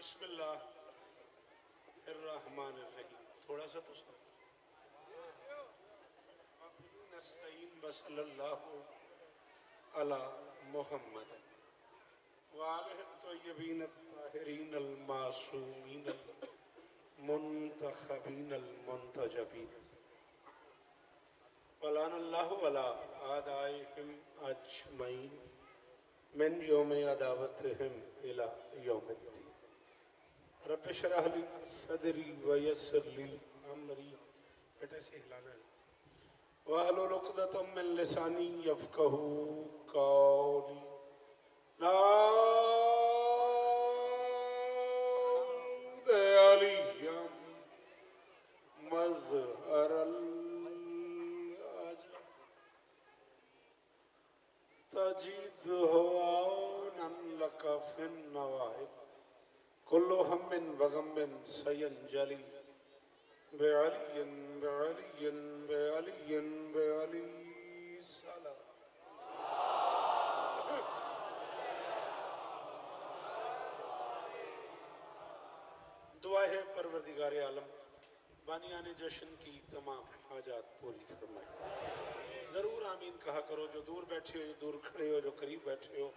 बिस्मिल्लाहिर्रहमानिर्रहीम। थोड़ा सा तो नस्तईन बसल्लल्लाहु अला मुहम्मद वालिहि तय्यबीन अत्ताहिरीन अल-मासूमीन अल-मुंतखबीन अल-मुंतजबीन वलानल्लाहु अला आदाइहिम अजमईन मिन यौमि अदावतिहिम इला यौमिद्दीन। रब्बि इश्रह ली सदरी व यस्सिर ली अमरी। बेटा से हिलाना है। वहलुल उक़दतम मिन लिसानी यफ़क़हू क़ौली। नाऊद अलिय्यम मज़हरल अजब तजिदहु औनन लका फिन नवाइब कुल्लु हम्मिन व गम्मिन सयंजली बेअलियन बेअलियन बेअलियन बेअली सलाम। दुआ है परवरदिगार आलम बानियाने जश्न की तमाम हाजात पूरी फरमाए। ज़रूर आमीन कहा करो। जो दूर बैठे हो, जो दूर खड़े हो, जो करीब बैठे हो,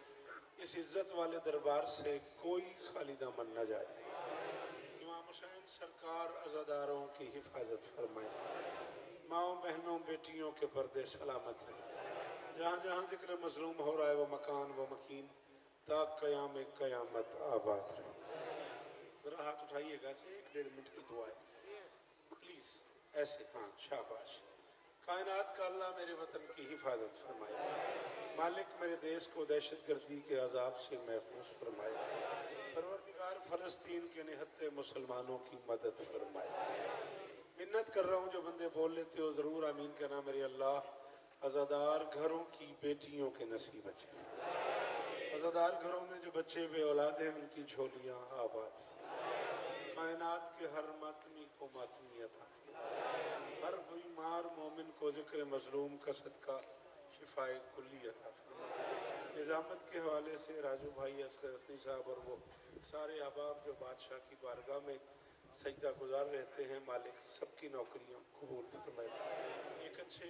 इस इज्जत वाले दरबार से कोई खाली दामन न जाए। इमाम हुसैन सरकार अज़ादारों की हिफाजत फरमाए। माओ बहनों बेटियों के पर्दे सलामत रहे। जहाँ जहाँ जिक्र मजलूम हो रहा है वो मकान वो मकीन ता क़याम क़यामत आबाद रहे। जरा हाथ उठाइएगा से 1-1.5 मिनट की दुआ है प्लीज। ऐसे हाँ शाबाश। कायनात का अल्लाह मेरे वतन की हिफाजत फरमाए। मालिक मेरे देश को दहशतगर्दी के अजाब से महफूज फरमाए। परवरदिगार फ़लस्तीन के निहत्ते मुसलमानों की मदद फरमाए। मिन्नत कर रहा हूँ जो बंदे बोल लेते हो ज़रूर आमीन कहना। मेरे अल्लाह अज़ादार घरों की बेटियों के नसीब अच्छे। अज़ादार घरों में जो बच्चे बे औलाद हैं उनकी झोलियाँ आबाद। कायनात के हर मातमी को मातमी अता फरमाए। हर बीमार मोमिन को ज़िक्र मजलूम का सदका शिफाए कुल्ली अता फरमाए। निज़ामत के हवाले से राजू भाई असगर हसनी साहब और वो सारे अहबाब जो बादशाह की बारगाह में सजदा गुजार रहते हैं, मालिक सबकी नौकरियों कबूल फरमाए। एक अच्छे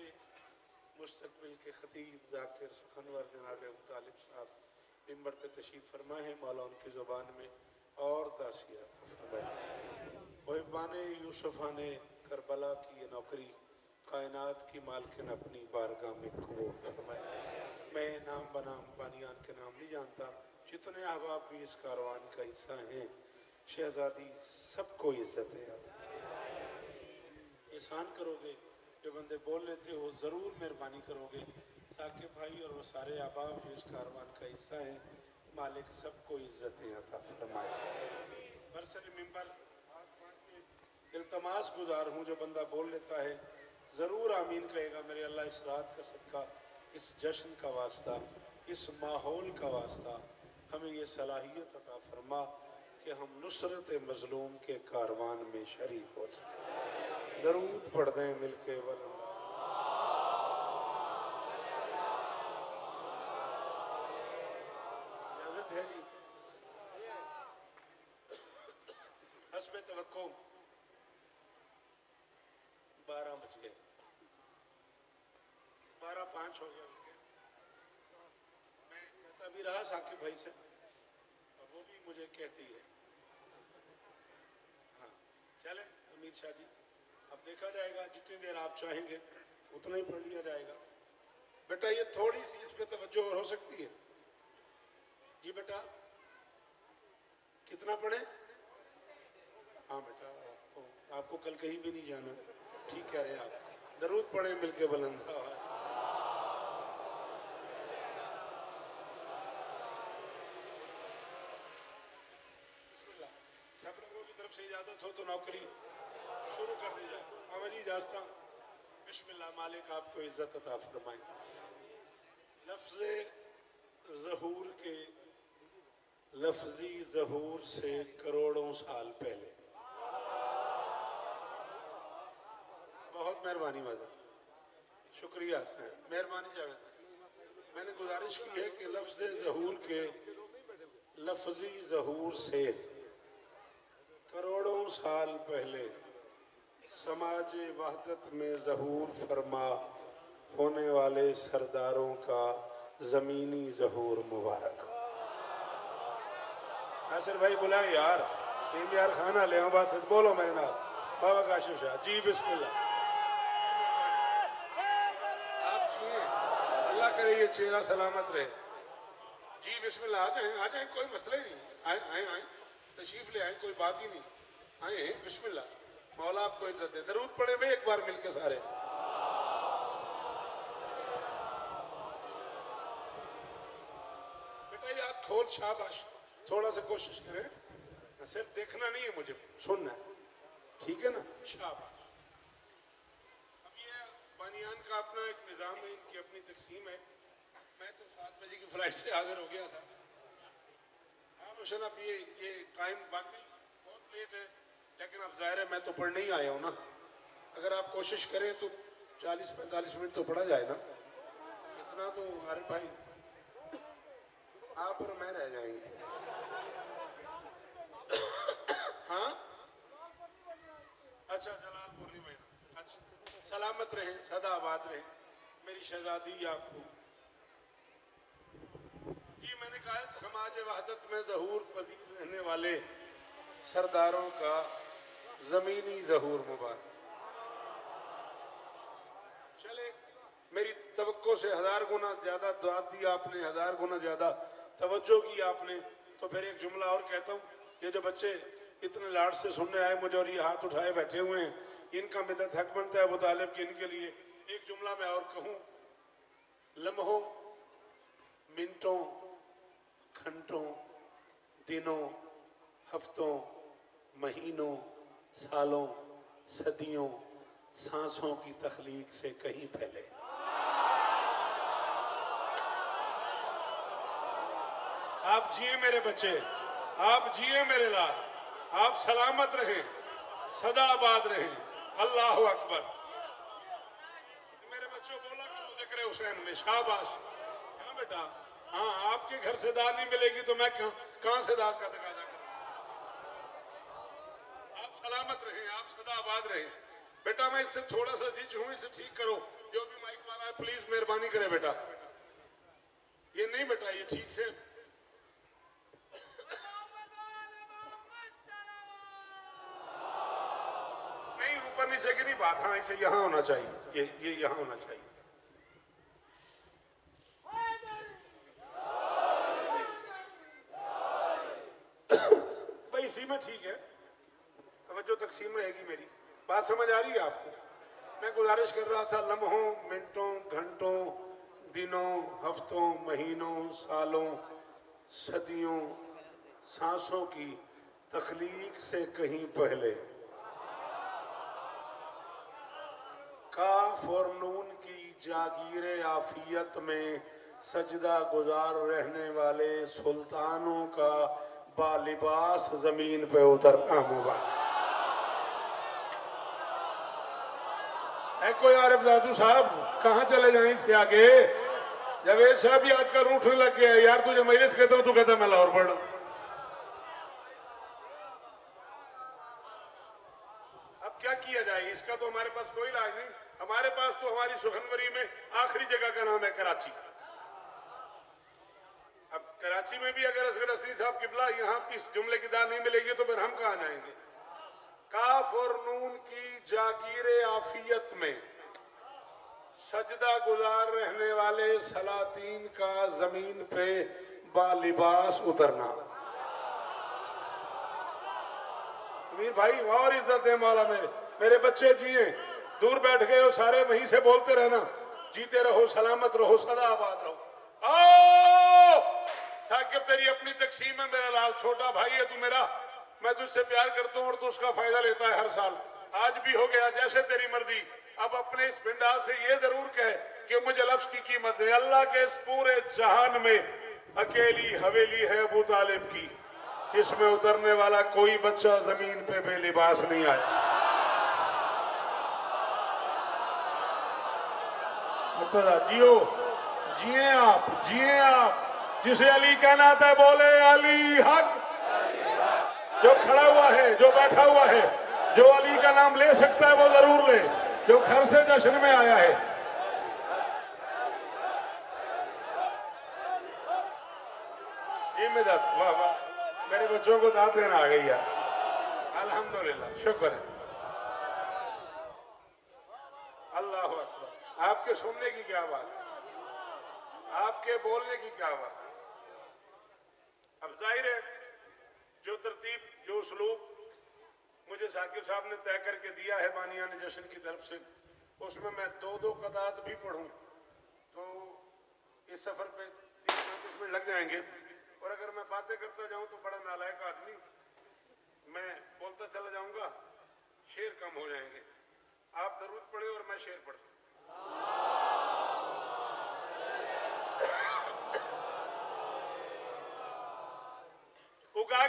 मुस्तकबिल के खतीब ज़ाकिर सुखनवर जनाब अबू तालिब साहब मिंबर पे तशरीफ़ फरमा है। मौला उनकी ज़ुबान में और तासीर अता फरमाए। वहीबाने यूसुफ़ाने करबला की ये नौकरी कायनात की मालकिन अपनी बारगाह में कबूल फरमाए। मैं नाम बनाम बानियान के नाम नहीं जानता। जितने अहबाब भी इस कारवान का हिस्सा हैं, शहजादी सबको इज्जतें अता फरमाए। एहसान करोगे जो बंदे बोल लेते हो ज़रूर मेहरबानी करोगे। साकिब भाई और वो सारे अहबाब जो इस कारवान का हिस्सा हैं, मालिक सबको इज्जतें अता फरमाए। बरसर मिंबर इल्तमास गुजार हूँ जो बंदा बोल लेता है ज़रूर आमीन कहेगा। मेरे अल्लाह इस रात का सदका, इस जश्न का वास्ता, इस माहौल का वास्ता हमें ये सलाहियत अता फरमा कि हम नुसरत मजलूम के कारवान में शरीक हो सकें। दरूद पढ़ दें मिलके वल्लाह। इजाज़त है जी। हस्बे तवक्को 12 बज गए, 12:05 हो गया। मैं कहता भी रहा साकिब भाई से और वो भी मुझे कहते ही रहे। हाँ चले अमीर शाह जी, अब देखा जाएगा जितनी देर आप चाहेंगे उतना ही पढ़ लिया जाएगा। बेटा ये थोड़ी सी इस पे तवज्जो और हो सकती है जी। बेटा कितना पढ़े? हाँ बेटा आपको कल कहीं भी नहीं जाना। ठीक कह रहे हैं आप। दरूद पढ़े मिलके बुलंद आवाज़। सब लोगों की तरफ से इजाजत हो तो नौकरी शुरू कर दी जाए। बाबा जी इजाजत। बिस्मिल्लाह। मालिक आपको इज्जत अता फरमाए। लफ्ज़ ज़हूर के लफ्जी ज़हूर से करोड़ों साल पहले। बहुत मेहरबानी मदद, शुक्रिया सर, मेहरबानी जावेद। मैंने गुजारिश की है कि लफ्ज़ ज़हूर के लफ्जी ज़हूर से साल पहले समाज वहदत में ज़हूर फरमा होने वाले सरदारों का ज़मीनी ज़हूर मुबारक। नासिर भाई बुलाए यार, टीम यार खाना ले आओ, बात सच बोलो मेरे नाल। बाबा काशिफ शाह जी बिस्मिल्लाह। आप जिए, अल्लाह करे ये चेहरा सलामत रहे जी। बिस्मिल्लाह, आ जाए, कोई मसला ही नहीं। आए आए आए, तशरीफ ले आए, कोई बात ही नहीं। आए बिस्मिल्लाह, मौला आपको इज्जत दे। दरूद पढ़े भाई एक बार मिलके सारे। बेटा याद खोल, शाबाश। थोड़ा सा कोशिश करें, सिर्फ देखना नहीं है, मुझे सुनना है, ठीक है ना? शाबाश। अब ये बानियान का अपना एक निज़ाम है, इनकी अपनी तकसीम है। मैं तो 7 बजे की फ्लाइट से हाजिर हो गया था। हाँ रोशन, अब ये टाइम वाकई बहुत लेट है, लेकिन अब जाहिर है मैं तो पढ़ने ही आया हूँ ना। अगर आप कोशिश करें तो 40-45 मिनट तो पढ़ा जाए ना। इतना तो अरे भाई आप और मैं रह जाएंगे। हाँ अच्छा, जलालपुर नहीं भाई। अच्छा, सलामत रहे, सदा आबाद रहे मेरी शहजादी। आपको जी मैंने कहा समाज वहदत में ज़हूर पजीर रहने वाले सरदारों का ज़मीनी ज़हूर मुबारक। चले, मेरी तवक्को से 1000 गुना ज़्यादा दुआ दी आपने, 1000 गुना ज़्यादा तवज्जो की आपने। तो फिर एक जुमला और कहता हूँ। ये जो बच्चे इतने लाड से सुनने आए मुझे और ये हाथ उठाए बैठे हुए हैं, इनका मिदत हक बनता है अबू तालिब की, इनके लिए एक जुमला मैं और कहूँ। लम्हों, मिनटों, घंटों, दिनों, हफ्तों, महीनों, सालों, सदियों, सांसों की तख्लीक से कहीं पहले। आप जिए मेरे बच्चे, आप जिए मेरे लाल, आप सलामत रहें, सदा आबाद रहें। अल्लाह अकबर। मेरे बच्चों बोला करो जिक्र हुसैन में। शाबाश। हाँ बेटा, हाँ आपके घर से दाद नहीं मिलेगी तो मैं कहां से दाद का तकाजा करूं। आप सलामत रहें, आप सदा आबाद रहें। बेटा मैं इससे थोड़ा सा जिच हूं, इसे ठीक करो। जो भी माइक वाला है प्लीज मेहरबानी करे बेटा। ये नहीं बेटा, ये ठीक से नहीं, ऊपर नीचे की नहीं बात। हाँ इसे यहाँ होना चाहिए, ये यहाँ होना चाहिए। भाई इसी में ठीक है, तवज्जो तकसीम रहेगी मेरी। बात समझ आ रही है आपको? मैं गुजारिश कर रहा था, लम्हों, मिनटों, घंटों, दिनों, हफ्तों, महीनों, सालों, सदियों, सांसों की तख्लीक से कहीं पहले काफ और नून की जागीर आफियत में सजदा गुजार रहने वाले सुल्तानों का बालिबास जमीन पे उतरना मुबारक है। कोई आरिफ दादू साहब कहाँ चले जाए इससे आगे? जावेद साहब भी आजकल उठने लग गया यार। तुझे मजलिस कहता हूँ, तू कहता मैं लाहौर पढ़। अब क्या किया जाए, इसका तो हमारे पास कोई इलाज नहीं। हमारे पास तो हमारी सुखनवरी में आखिरी जगह का नाम है कराची। अब कराची में भी अगर असगर असली साहब किबला यहाँ इस जुमले की दाद नहीं मिलेगी तो फिर हम कहाँ जाएंगे? काफ और नून की जागीर आफियत में सजदा गुजार रहने वाले सलातीन का जमीन पे बालिबास उतरना। अमीर भाई और इज्जत दे मौला मेरे बच्चे जिए। दूर बैठ गए हो सारे, वहीं से बोलते रहना, जीते रहो, सलामत रहो, सदा आबाद रहो। आओ साकिब, तेरी अपनी तकसीम है मेरा लाल, छोटा भाई है तू मेरा। मैं तुझसे प्यार करता हूँ और तू उसका फायदा लेता है हर साल। आज भी हो गया, जैसे तेरी मर्जी। अब अपने इस पिंडाल से ये जरूर कहे कि मुझे लफ्ज की कीमत है। अल्लाह के इस पूरे जहान में अकेली हवेली है अबू तालिब की, जिसमें उतरने वाला कोई बच्चा जमीन पे बेलिबास नहीं आया। जियो, जिए आप, जिए आप। जिसे अली कहना था बोले अली हक। जो खड़ा हुआ है, जो बैठा हुआ है, जो अली का नाम ले सकता है वो जरूर ले, जो घर से जश्न में आया है। इम्मदद, वाह वाह, मेरे बच्चों को दाद देना आ गई यार, अल्हम्दुलिल्लाह, शुक्र है। अल्लाह अकबर। आपके सुनने की क्या बात है, आपके बोलने की क्या बात है। अब जाहिर है जो तरतीब, जो उसलूब मुझे साकिब साहब ने तय करके दिया है बानियाने जश्न की तरफ से, उसमें मैं दो क़तात भी पढ़ूं तो इस सफर पे 30-35 मिनट लग जाएंगे, और अगर मैं बातें करता जाऊं तो बड़ा नालायक आदमी, मैं बोलता चला जाऊंगा, शेर कम हो जाएंगे। आप दरूद पढ़े और मैं शेर पढ़ता। उगा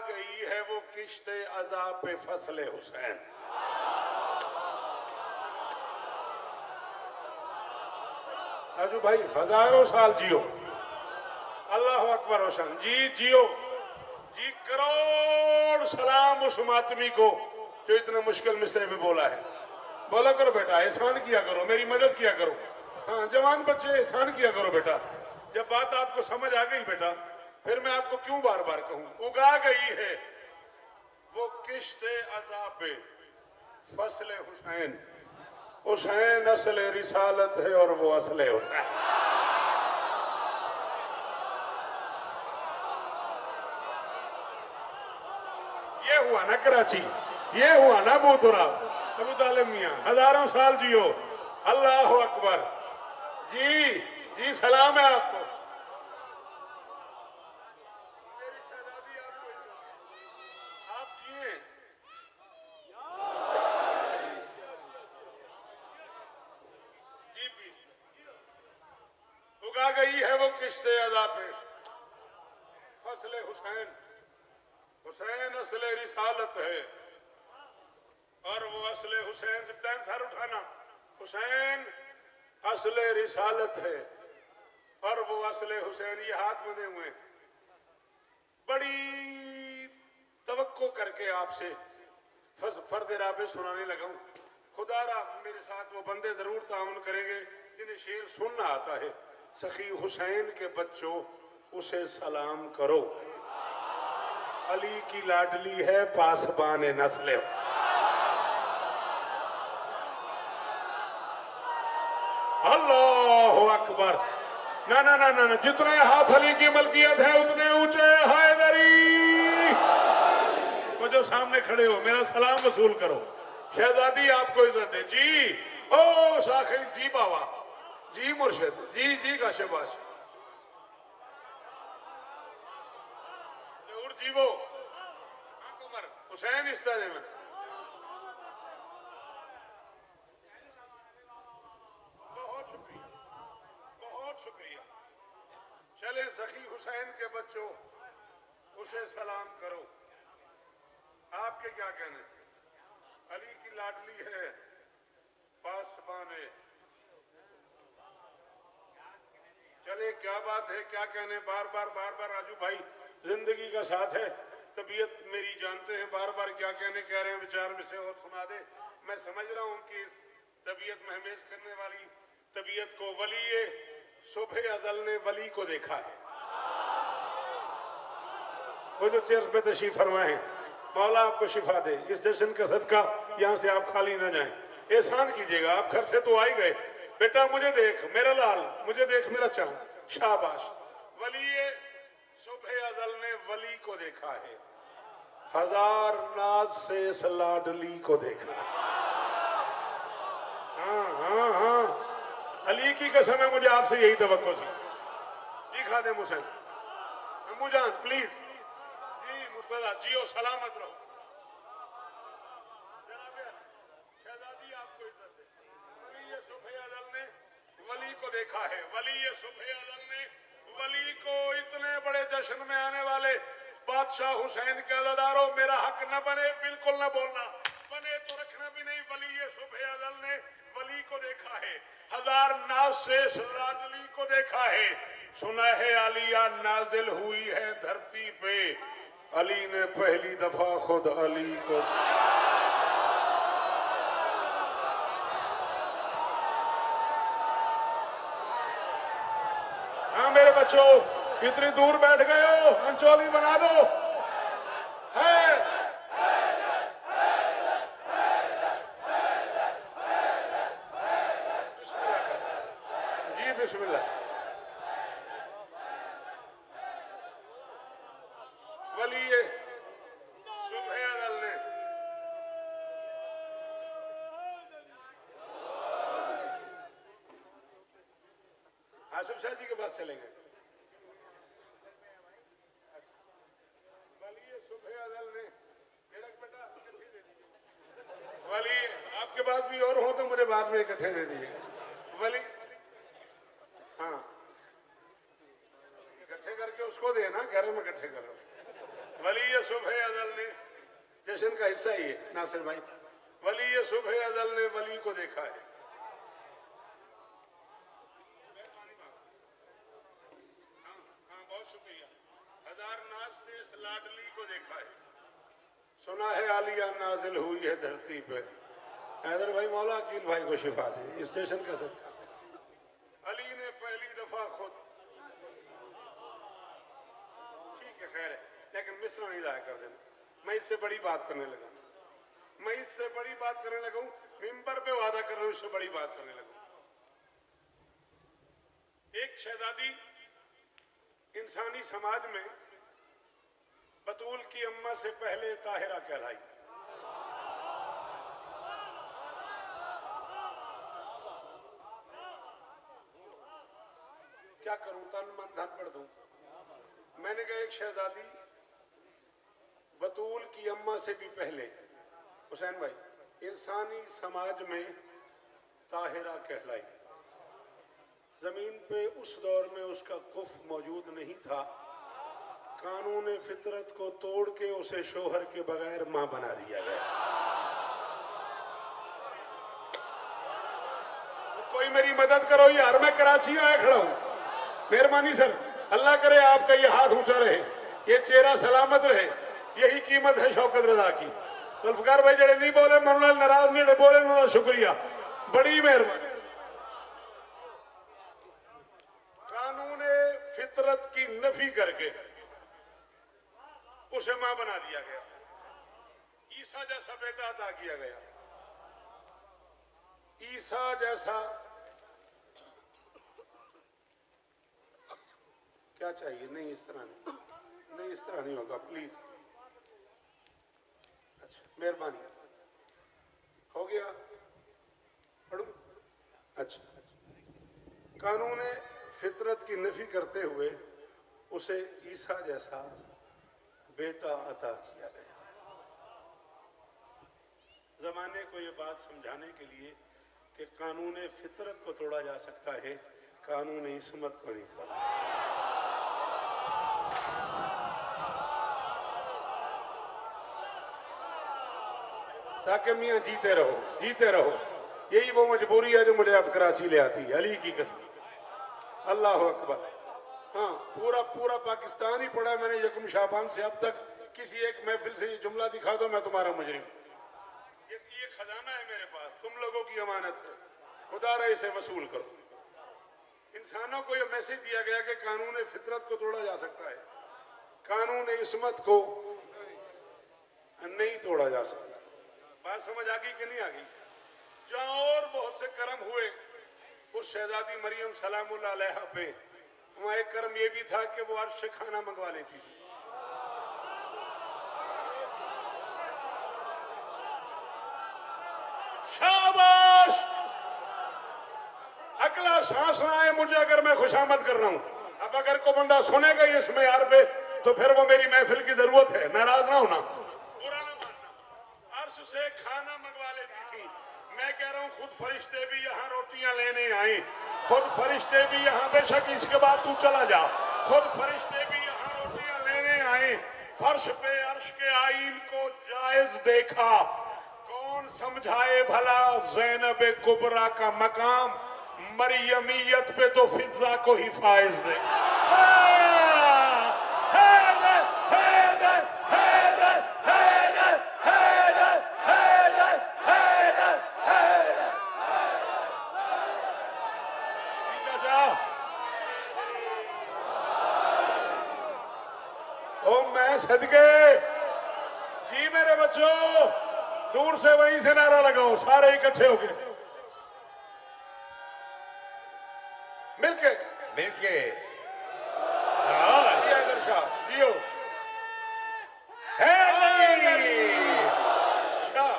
गई है वो किश्ते अज़ाब पे फसले हुसैन। ताजू भाई हजारों साल जियो, अल्लाह अकबर हुसैन जी, जियो जी, करोड़ सलाम उस मातमी को जो इतना मुश्किल मिसरे में बोला है। बोला करो बेटा, एहसान किया करो, मेरी मदद किया करो। हाँ जवान बच्चे, एहसान किया करो बेटा। जब बात आपको समझ आ गई बेटा, फिर मैं आपको क्यों बार बार कहूं। उगा गई है वो किश्ते अज़ाब पे फसले हुसैन। हुसैन असले रिसालत है और वो असले हुसैन। ये हुआ ना कराची, ये हुआ ना बूतुरा। अबू तालिब मियां हजारों साल जियो, अल्लाह अकबर जी जी, सलाम है आपको। आप जिए, उगा गई है वो किश्ते अज़ाब पे फसले हुसैन। हुसैन असले रिसालत है और वो असले हुसैन। जिब्दैन सर उठाना, हुसैन असले रिसालत है और वो असले हुसैन। ये हाथ बंधे हुए, बड़ी तवक्को करके आपसे फर्द राबे सुनाने लगा हूं। खुदारा मेरे साथ वो बंदे जरूर ताउन करेंगे जिन्हें शेर सुनना आता है। सखी हुसैन के बच्चों उसे सलाम करो, अली की लाडली है पासबान नस्ले। अल्लाह अकबर। ना ना ना ना, जितने हाथ अली की मलकियत है उतने ऊंचे हैदरी को जो सामने खड़े हो मेरा सलाम वसूल करो। शहजादी आपको इज्जत है जी। ओ साखिल जी, बाबा जी, मुर्शिद जी जी का शबाश जरूर जीवो। उमर हुसैन इस तरह में बहुत शुक्रिया, बहुत शुक्रिया। चले सखी हुसैन के बच्चों उसे सलाम करो। आपके क्या कहने, अली की लाडली है पासबाने। चले क्या बात है, क्या कहने, बार बार राजू भाई जिंदगी का साथ है, तबीयत मेरी जानते हैं, बार बार क्या कहने कह रहे हैं, विचार में से और सुना दे। मैं समझ रहा हूं कि इस तबीयत महमेज करने वाली तबीयत को वली सुबह अजल ने वली को देखा है। वो जो चेयर्स पे तशरीफ फरमाए हैं, मौला आपको शिफा दे। इस जश्न का सदका यहाँ से आप खाली ना जाएं। एहसान कीजिएगा, आप घर से तो आ ही गए। बेटा मुझे देख मेरा लाल, मुझे देख मेरा चांद, शाबाश। वली सुबह अजल ने वली को देखा है, हजार नाज से इस लाडली को देखा। हाँ हाँ हाँ, अली की कसम है, मुझे आपसे यही तवक्को थी जी। खादिम हुसैन अम्मू जान प्लीज जी, मुर्तजा जियो, सलामत रहो। शहजादी आपको इज्जत दे। वली सुबह अजल ने वली को देखा है, वली सुबह अजल ने वली को। इतने बड़े जश्न में आने वाले बादशाह हुसैन के अज़ादारों, मेरा हक न बने, बिल्कुल न बोलना, बने तो रखना। भी नहीं, वली ये सुबह अज़ल ने वली को देखा है, हजार नाज से इस लाडली को देखा है। सुना है आलिया नाजिल हुई है धरती पे, अली ने पहली दफा खुद अली को। हाँ मेरे बच्चों, कितनी दूर बैठ गए हो, मंचोली बना दो। है जी बिस्मिल्लाह। वली ये सुबह अज़ल ने आसिफ शाह जी के पास चलेंगे। वली आपके पास भी और हो तो मुझे बाद में इकट्ठे दे दीजिए। वली हाँ इकट्ठे करके उसको देना, घर में इकट्ठे करो। वली ये सुबह अज़ल ने, जश्न का हिस्सा ही है नासिर भाई। वली ये सुबह अज़ल ने वली को देखा है। हाँ बहुत शुक्रिया। हजार नाज से इस लाडली को देखा है। सुना है आलिया नाजिल हुई है धरती पे। हैदर भाई मौला अकील भाई को शिफा दे, स्टेशन का सदका। अली ने पहली दफा खुद, ठीक है खैर है, लेकिन मिस्र नहीं जाया कर देना। मैं इससे बड़ी बात करने लगा, मैं इससे बड़ी बात करने लगा हूं, मिंबर पे वादा कर रहा हूं, इससे बड़ी बात करने लगा। एक शहजादी इंसानी समाज में बतूल की अम्मा से पहले ताहिरा कहलाई। क्या करूं, तन मन धन पढ़ दूं। मैंने कहा एक शहजादी बतूल की अम्मा से भी पहले, हुसैन भाई, इंसानी समाज में ताहिरा कहलाई। जमीन पे उस दौर में उसका कुफ मौजूद नहीं था। कानून फितरत को तोड़ के उसे शोहर के बगैर मां बना दिया गया। कोई मेरी मदद करो यार, मैं कराची आया खड़ा हूं। मेहरबानी सर, अल्लाह करे आपका ये हाथ ऊंचा रहे, ये चेहरा सलामत रहे। यही कीमत है शौकत रजा की। जुल्फकार भाई जड़े नहीं बोले मरना नाराज नहीं बोले, उन्होंने शुक्रिया, बड़ी मेहरबानी। कानून फितरत की नफी करके उसे मां बना दिया गया। ईसा जैसा बेटा अता किया गया। ईसा जैसा क्या चाहिए? नहीं इस तरह नहीं, नहीं इस तरह नहीं होगा प्लीज। अच्छा मेहरबानी, हो गया पढ़ू। अच्छा, कानून फितरत की नफी करते हुए उसे ईसा जैसा बेटा अता किया गया। जमाने को ये बात समझाने के लिए कि कानून फितरत को तोड़ा जा सकता है, कानून इस्मत को नहीं तोड़ा। ताकि मियाँ जीते रहो, जीते रहो। यही वो मजबूरी है जो मुझे अब कराची ले आती है, अली की कसम। अल्लाह अकबर। हाँ पूरा पूरा पाकिस्तान ही पड़ा। मैंने यकम शाबान से अब तक किसी एक महफिल से ये जुमला दिखा दो मैं तुम्हारा मुजरिम। ये खजाना है मेरे पास, तुम लोगों की अमानत है, खुदा रहे इसे वसूल करो। इंसानों को यह मैसेज दिया गया कि कानून फितरत को तोड़ा जा सकता है, कानून इस्मत को नहीं तोड़ा जा सकता। बात समझ आ गई कि नहीं आ गई? जहां और बहुत से कर्म हुए उस शहजादी मरियम सलामुल्लाह अलैहा पे, वहां एक कर्म ये भी था कि वो अर्श से खाना मंगवा लेती थी। शाबाश। अगला सांस ना आए मुझे अगर मैं खुशामद कर रहा हूं। अब अगर को बंदा सुनेगा इस मेयार पे तो फिर वो मेरी महफिल की जरूरत है, नाराज ना होना, बुरा ना मानना। अर्श से खाना मंगवा लेती थी। मैं कह रहा हूं खुद फरिश्ते भी यहाँ रोटियां लेने आए, खुद फरिश्ते भी यहाँ, बेशक इसके बाद तू चला जा, खुद फरिश्ते भी यहाँ रोटियां लेने आए। फर्श पे अर्श के आइन को जायज देखा। कौन कौन समझाए भला ज़ैनब कुबरा का मकाम, मरियमियत पे तो फिजा को ही फायज दे। ओ मैं सदके जी मेरे बच्चों, दूर से वहीं से नारा लगाओ, सारे इकट्ठे होके मिलके मिलके हैदर शाह जियो, हैदर शाह।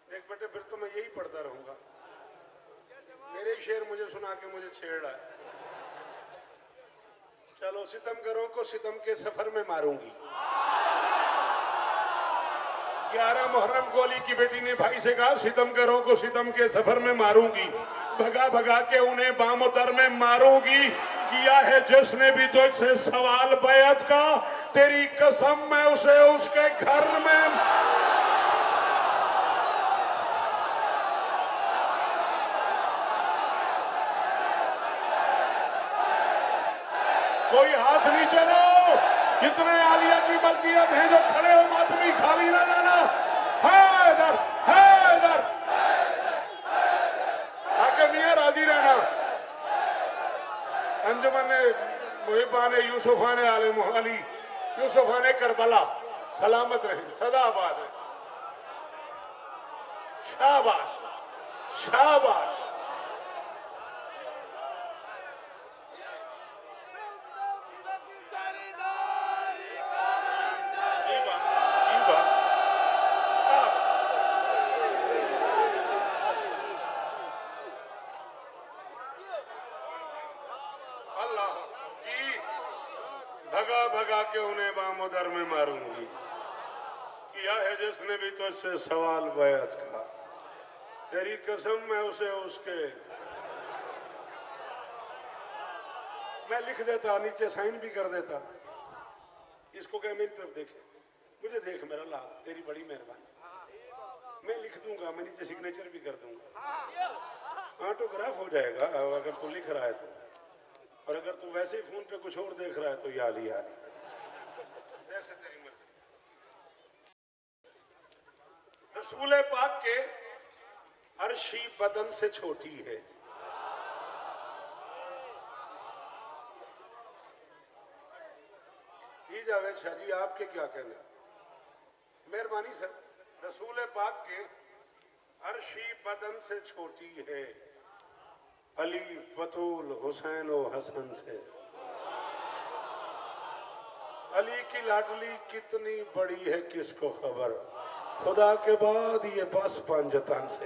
देख बेटे, फिर तो मैं यही पढ़ता रहूंगा, मेरे शेर मुझे सुना के मुझे छेड़ रहा है। चलो, सितमगरों को सितम के सफर में मारूंगी। 11 मुहर्रम को अली की बेटी ने भाई से कहा, सितमगरों को सितम के सफर में मारूंगी, भगा भगा के उन्हें बामोदर में मारूंगी। किया है जिसने भी तो इससे सवाल बैत का, तेरी कसम मैं उसे उसके घर में। कोई हाथ नहीं चलो, जितने आलिया की मलकियत हैं जो खड़े हो, मातमी खाली ना जाना। हैदर हैदर हाकमिया राजी रहना। अंजुमन मुहिबान यूसुफान आले मोहाली, यूसुफान करबला सलामत रहे, सदाबाद रहे। शाबाश शाबाश। भगा भगा के उन्हें बामोदर में मारूंगी। किया है जिसने भी तुझसे सवाल बैत का, तेरी कसम मैं उसे उसके। मैं लिख देता, नीचे साइन भी कर देता। इसको क्या मेरी तरफ देखे, मुझे देख मेरा लाल, तेरी बड़ी मेहरबानी। मैं लिख दूंगा, मैं नीचे सिग्नेचर भी कर दूंगा, ऑटोग्राफ हो जाएगा अगर तू लिख रहा है तो। और अगर तू वैसे ही फोन पे कुछ और देख रहा है तो याली याली, जैसे तेरी मर्जी। रसूल पाक के अर्शी बदन से छोटी है। जी जावेद शाह जी, आपके क्या कहने? मेहरबानी सर। रसूल पाक के अर्शी बदन से छोटी है, अली बतूल हुसैन व हसन से। अली की लाडली कितनी बड़ी है किसको खबर, खुदा के बाद ये बस पंजतन से।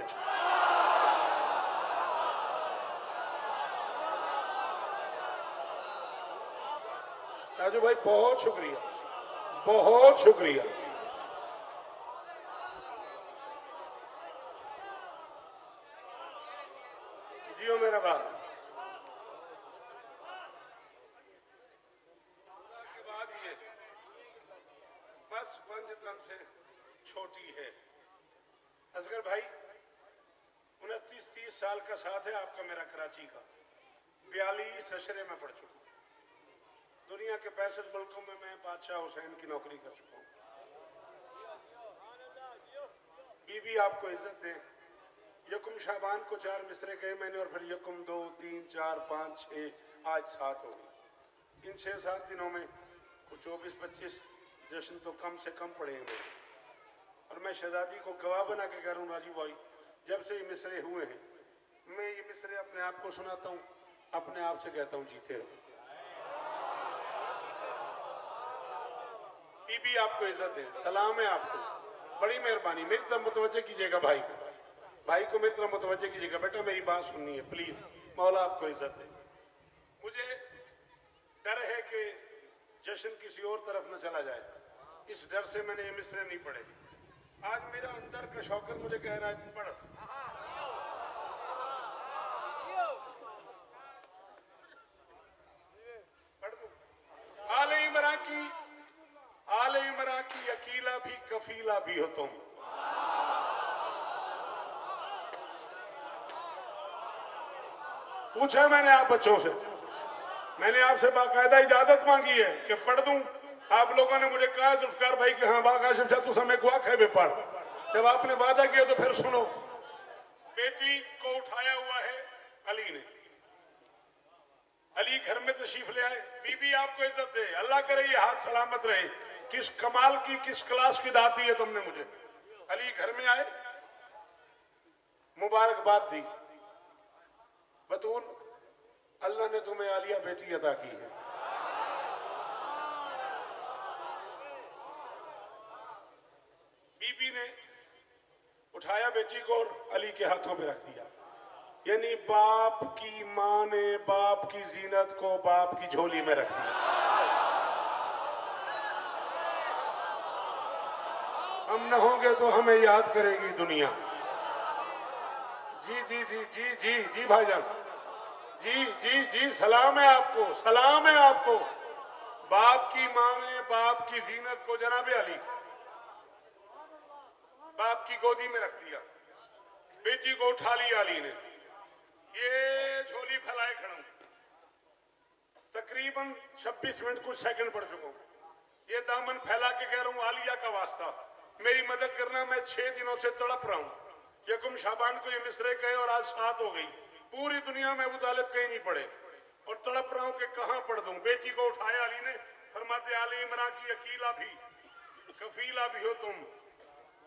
राजू भाई बहुत शुक्रिया, बहुत शुक्रिया। जियो मेरा बाप। के बाद ये बस पंजतन से छोटी है। असगर भाई 29-30 साल का साथ है आपका मेरा कराची का। 42 अशरे में पढ़ चुका हूँ। दुनिया के 65 मुल्कों में मैं बादशाह हुसैन की नौकरी कर चुका हूँ। बीबी आपको इज्जत दे। यकुम शाबान को 4 मिसरे कहे मैंने, और फिर यकुम 2, 3, 4, 5, 6, आज 7 हो गई। इन 6-7 दिनों में कुछ 24-25 जश्न तो कम से कम पड़े हैं। और मैं शहजादी को गवाह बना के कह रहा हूँ, राजू भाई जब से ये मिसरे हुए हैं, मैं ये मिसरे अपने आप को सुनाता हूँ, अपने आप से कहता हूँ जीते रहो। बीबी आपको इज्जत दे, सलाम है आपको, बड़ी मेहरबानी। मेरी तरफ मुतवज्जे कीजिएगा भाई को, भाई को मेरी तरफ मुतवज्जे कीजिएगा। बेटा मेरी बात सुननी है प्लीज, मौला आपको इज्जत दे। मुझे डर है कि जश्न किसी और तरफ न चला जाए, इस डर से मैंने ये मिसरे नहीं पढ़े। आज मेरा अंदर का शौकत मुझे कह रहा है पढ़। पढ़ दूं? आले इमरा की अकीला भी कफीला भी हो तुम। पूछा मैंने आप बच्चों से, मैंने आपसे बाकायदा इजाजत मांगी है कि पढ़ दूं। आप लोगों ने मुझे कहा जुल्फकार भाई कि हाँ बाकाशिफ शाह तू समय गुआ खे पढ़। जब आपने वादा किया तो फिर सुनो। बेटी को उठाया हुआ है अली ने, अली घर में तशरीफ ले आए। बीबी आपको इज्जत दे, अल्लाह करे ये हाथ सलामत रहे। किस कमाल की, किस क्लास की दात दी है तुमने मुझे। अली घर में आए, मुबारकबाद दी। बतूल, अल्लाह ने तुम्हें आलिया बेटी अता की है। बीबी ने उठाया बेटी को और अली के हाथों में रख दिया। यानी बाप की मां ने बाप की जीनत को बाप की झोली में रख दिया। हम न होंगे तो हमें याद करेगी दुनिया। जी जी जी जी जी जी भाईजान, जी जी जी, सलाम है आपको, सलाम है आपको। बाप की मां ने बाप की जीनत को जनाबे अली बाप की गोदी में रख दिया। बेटी को उठा लिया अली ने। ये झोली फैलाए खड़ा हूं, तकरीबन 26 मिनट कुछ सेकंड पड़ चुका हूं। ये दामन फैला के कह रहा हूं आलिया का वास्ता मेरी मदद करना, मैं 6 दिनों से तड़प रहा हूं। यकुम शाबान को ये मिसरे कहे और आज 7 हो गई। पूरी दुनिया में अबू तालिब कहीं नहीं पड़े और तड़प रहा हूं कि कहां पढ़ दूं। बेटी को उठाया अली ने, फरमाते आले इमरान की अकीला भी कफीला भी हो तुम।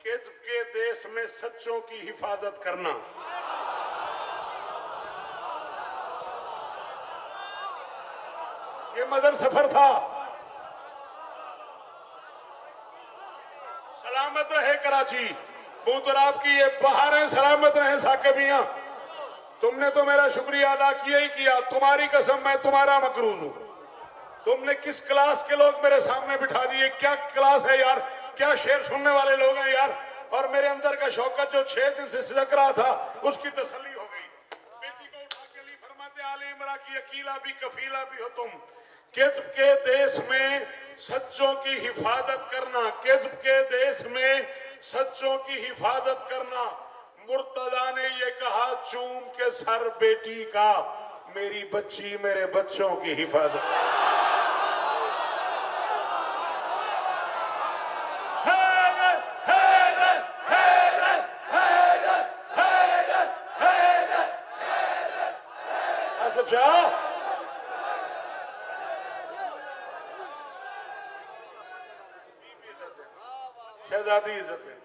किस्म के देश में सच्चों की हिफाजत करना। ये मदर सफर था। सलामत रहे कराची, बूतराब की ये बहारें सलामत रहे साकबियां। तुमने तो मेरा शुक्रिया अदा किया ही किया। तुम्हारी कसम मैं तुम्हारा मकरूज हूं। तुमने किस क्लास के लोग मेरे सामने बिठा दिए। क्या क्लास है यार, क्या शेर सुनने वाले लोग हैं यार। और मेरे अंदर का शौकत जो 6 दिन से सिलक रहा था उसकी तसल्ली हो गई। बेटी को उठा के लिए फरमाते आले इमरा की अकीला भी कफीला भी हो तुम। किस्म के देश में सच्चों की हिफाजत करना, किस्म के देश में सच्चों की हिफाजत करना। मुर्तजा ने ये कहा चूम के सर बेटी का, मेरी बच्ची मेरे बच्चों की हिफाजत। आसिफ शाह, शहजादी इज्जत है,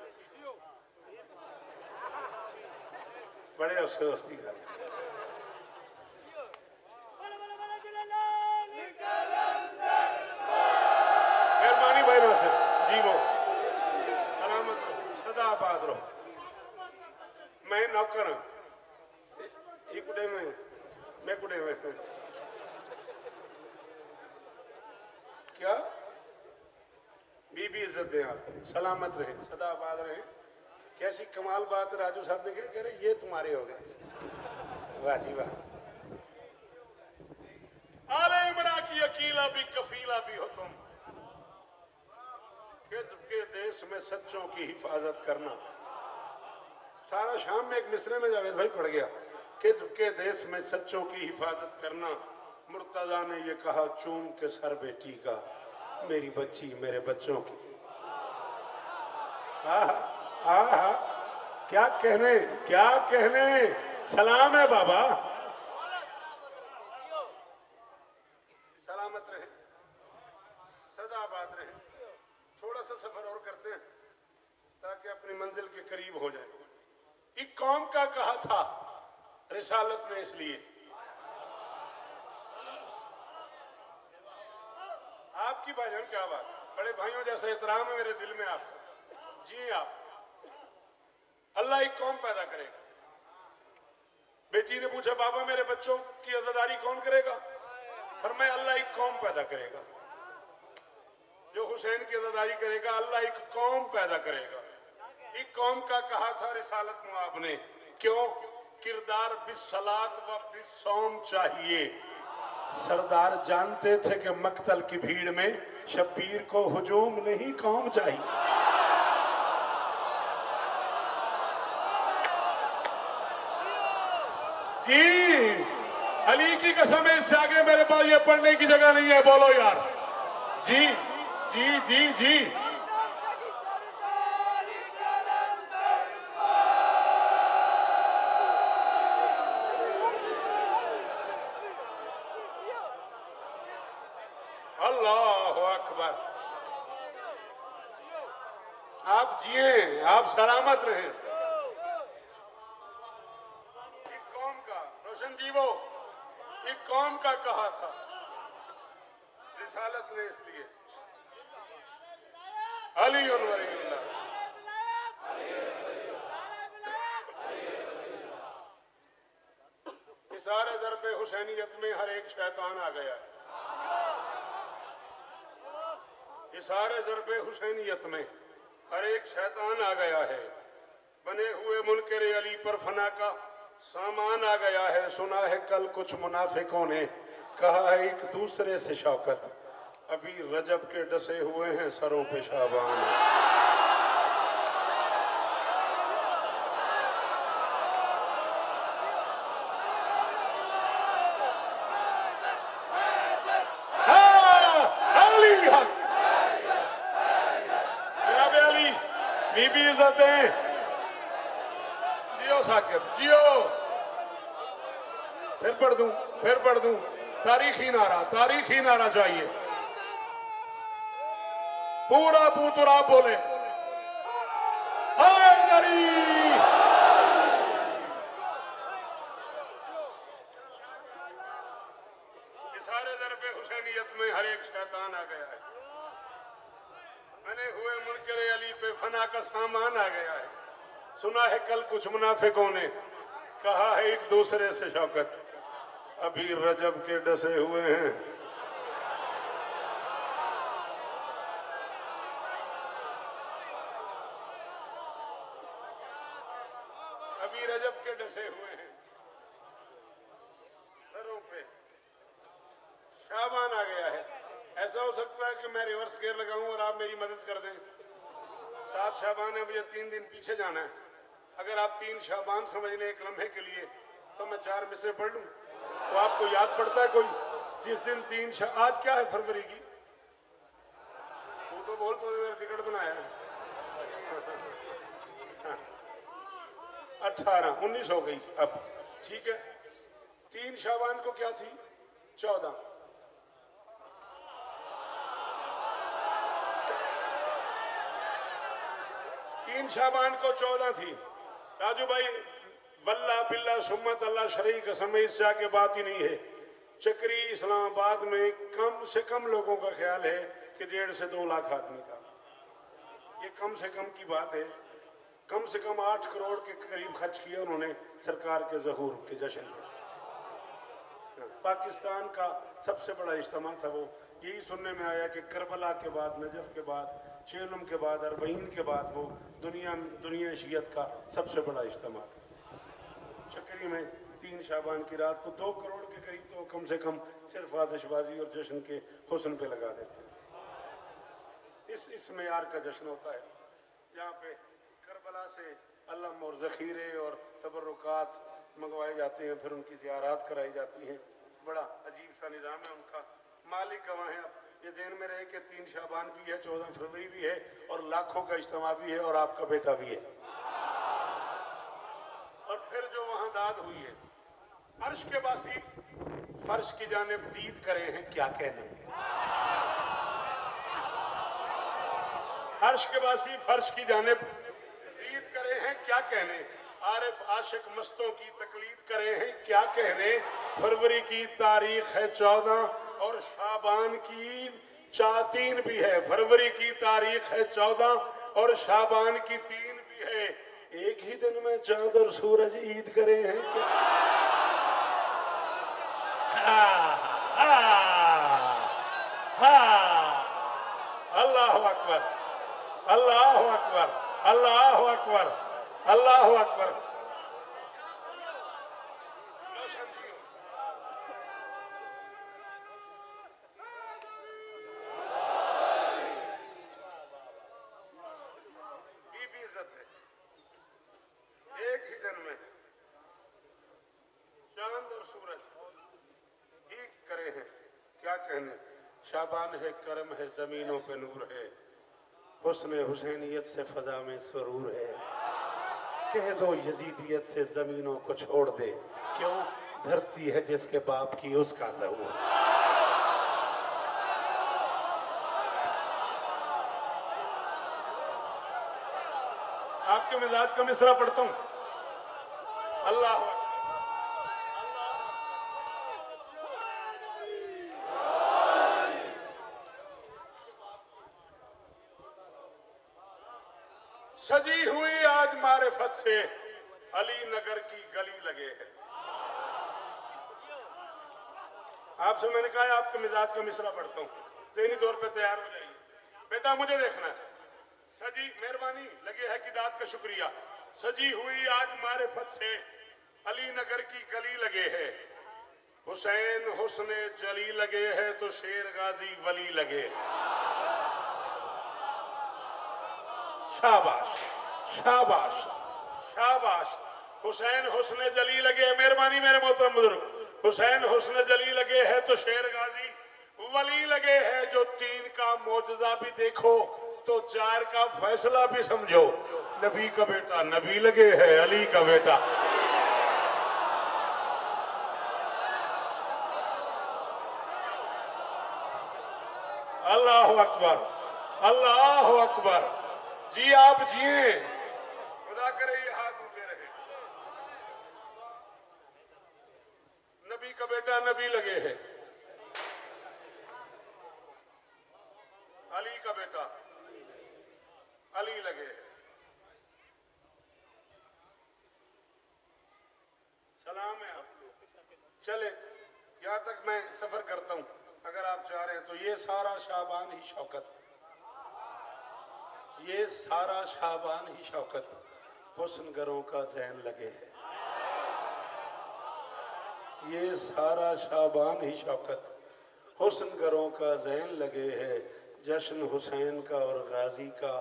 बड़े अफसोस की गल। मेहरबानी भाई नासिर जी, वो सलामत रहो, सदा आबाद रहो। मैं नौकर हूं, कुड़े में मैं कुड़े में क्या बीबी इज्जत दे, आप सलामत रहे, सदा आबाद रहे। कैसी कमाल बात राजू साहब ने क्या कह रहे, ये तुम्हारे हो गए। वाह जी वाह। आले इमरा की अकीला भी कफीला भी हो तुम। किस्म के देश में सच्चों की हिफाजत करना। सारा शाम में एक मिसरे में जावेद भाई पड़ गया। किस्म के देश में सच्चों की हिफाजत करना। मुर्तजा ने ये कहा चूम के सर बेटी का, मेरी बच्ची मेरे बच्चों की। आहा, क्या कहने, क्या कहने। सलाम है बाबा, सलामत रहे, सदा आबाद रहे। थोड़ा सा सफर और करते हैं ताकि अपनी मंजिल के करीब हो जाए। एक कौम का कहा था रिसालत ने, इसलिए आपकी भाईजान क्या बात, बड़े भाइयों जैसा एहतराम है मेरे दिल में आपका। जी आप, अल्लाह एक कौम पैदा करेगा। बेटी ने पूछा बाबा मेरे बच्चों की अज़ादारी कौन करेगा। फरमाया अल्लाह एक कौम पैदा करेगा। जो हुसैन की अदादारी करेगा अल्लाह एक कौम पैदा करेगा। एक कौम का कहा था रिसालत मुआब ने, क्यों? किरदार बिस्सलात व बिस्सौम चाहिए। सरदार जानते थे कि मक्तल की भीड़ में शब्बीर को हुजूम नहीं कौम चाहिए। जी अली की कसम है, इससे आगे मेरे पास ये पढ़ने की जगह नहीं है। बोलो यार। जी जी जी जी अल्लाह अकबर। आप जिए, आप सलामत रहे। एक कौम का रोशन जीवो, एक कौम का कहा था रिसालत ने, इसलिए अली और वलीउल्लाह। इसारे दरबे हुसैनियत में हर एक शैतान आ गया है। इसारे दरबे हुसैनियत में हर एक शैतान आ गया है। बने हुए मुनकर अली पर फना का सामान आ गया है। सुना है कल कुछ मुनाफिकों ने कहा है एक दूसरे से शौकत, अभी रजब के डसे हुए हैं सरों पे शाबान। बीबी इज्जतें जियो साकिब जियो। फिर पढ़ दूं तारीखी नारा चाहिए। पूरा पूतरा बोले हैदरी। इसारे दरबे हुसैनियत में हर एक शैतान आ गया है। बने हुए मुनकर अली पे फना का सामान आ गया है। सुना है कल कुछ मुनाफिकों ने कहा है एक दूसरे से शौकत, अभी रजब के डसे हुए हैं। अभी रजब के डसे हुए हैं सरों पे शाबान आ गया है। ऐसा हो सकता है कि मैं रिवर्स गियर लगाऊं और आप मेरी मदद कर दें। 7 शाबान है, मुझे 3 दिन पीछे जाना है। अगर आप 3 शाबान समझ लें एक लम्हे के लिए तो मैं 4 में से पढ़ लूं। तो आपको याद पड़ता है कोई जिस दिन 3 आज क्या है फरवरी की? वो तो बोल तो मेरा टिकट बनाया है। 18 19 हो गई अब, ठीक है। 3 शाबान को क्या थी? 14। 3 शाबान को 14 थी। राजू भाई वल्ला बिल्ला सुम्मत अल्लाह शरीक कसम, इससे आगे बात ही नहीं है। चक्री इस्लामाबाद में कम से कम लोगों का ख्याल है कि 1.5 से 2 लाख आदमी था। ये कम से कम की बात है। कम से कम 8 करोड़ के करीब खर्च किया उन्होंने सरकार के ज़हूर के जश्न में। पाकिस्तान का सबसे बड़ा इज्तिमा था वो। यही सुनने में आया कि करबला के बाद, नजफ के बाद, चेलम के बाद, अरबईन के बाद वो दुनिया शियत का सबसे बड़ा इज्तिमा था। चक्री में 3 शाबान की रात को 2 करोड़ के करीब तो कम से कम सिर्फ आतिशबाजी और जश्न के हुस्न पे लगा देते हैं। इस मेयार का जश्न होता है यहाँ पे। करबला से अल्लम और ज़ख़ीरे और तबर्रुकात मंगवाए जाते हैं, फिर उनकी ज़ियारात कराई जाती हैं। बड़ा अजीब सा निज़ाम है उनका। मालिक गवाह हैं। ये ध्यान में रहे कि 3 शाबान भी है, 14 फरवरी भी है और लाखों का इज्तिमा भी है और आपका बेटा भी है। और फिर जो वहां दाद हुई है, अर्श के बासी फर्श की जानिब दीद करे हैं, क्या कहने। अर्श के बासी फर्श की जानिब दीद करे हैं, क्या कहने। आरिफ आशिक मस्तों की तकलीद करे हैं, क्या कहने। फरवरी की तारीख है 14 और शाबान की 3 भी है। फरवरी की तारीख है 14 और शाबान की 3 भी है। एक ही दिन में चांद और सूरज ईद करे हैं क्या। अकबर, अल्लाह अकबर, अल्लाह अकबर, अल्लाह अकबर। रोशन जी बीबी इज्जत है। एक ही दिन में चांद और सूरज एक करे हैं, क्या कहने। शाबान है, करम है, जमीनों पे नूर है, हुस्न हुसैनियत से फजा में सुरूर है। कह दो यजीदियत से जमीनों को छोड़ दे, क्यों धरती है जिसके बाप की उसका ज़हूर। आपके मिजाज का मिसरा पढ़ता हूं। अल्लाह सजी हुई आज मारिफत से अली नगर की गली लगे है। आपसे मैंने कहा आपके मिजाज का मिसरा पढ़ता हूं, ज़हनी तौर पे तैयार हो जाइए। बेटा मुझे देखना है। सजी, मेहरबानी लगे है कि दाद का शुक्रिया। सजी हुई आज मारिफत से अली नगर की गली लगे है, हुसैन हुस्ने जली लगे है तो शेर गाजी वली लगे। शाबाश शाबाश शाबाश। हुसैन हुस्ने जली लगे, मेहरबानी मेरे मोहतरम बुजुर्ग। हुसैन हुस्ने जली लगे है तो शेर गाजी वली लगे है। जो 3 का मोजजा भी देखो तो 4 का फैसला भी समझो। नबी का बेटा नबी लगे है, अली का बेटा। अल्लाह अकबर, अल्लाह अकबर। जी आप जिए, खुदा करे ये हाथ ऊंचे रहे। नबी का बेटा नबी लगे है, अली का बेटा अली लगे है। सलाम है आपको। चले, यहां तक मैं सफर करता हूं, अगर आप चाह रहे हैं तो। ये सारा शाबान ही शौकत, ये सारा शाबान ही शौकत हुस्नगरों का ज़ैन लगे है। ये सारा शाबान ही शौकत हुस्नगरों का ज़ैन लगे है। जश्न हुसैन का और गाजी का